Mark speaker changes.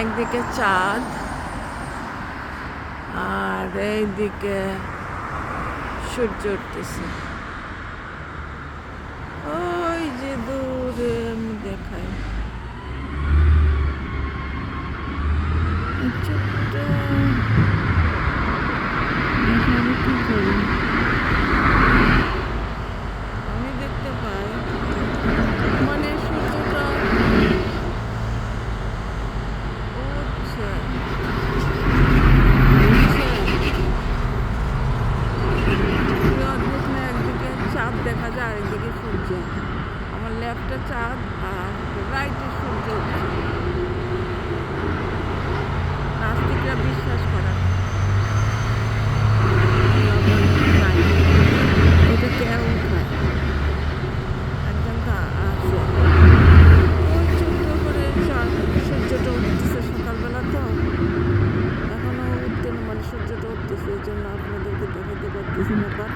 Speaker 1: একদিকে চাঁদ আর এইদিকে সূর্য উঠতেছে। ওই যে দূরে দেখায় ছোট্ট, এখানে কি করি আমি দেখতে পাই, মানে সূর্যটা উঠছে দেখলে একদিকে চাঁদ দেখা যায় আরেকদিকে সূর্য। আমার লেফটে চাঁদ আর রাইটে সূর্য উঠছে। নাস্তিকরা বিশ্বাস করে এটা কেউ উঠায়, একজন তো আছে ওই ছোট্ট করে সূর্যটা উঠতেছে সকালবেলা, তো এখনো উঠতে না, মানে সূর্যটা উঠতেছে, এই জন্য আপনাদেরকে দেখাতে পারতেছি না, বাট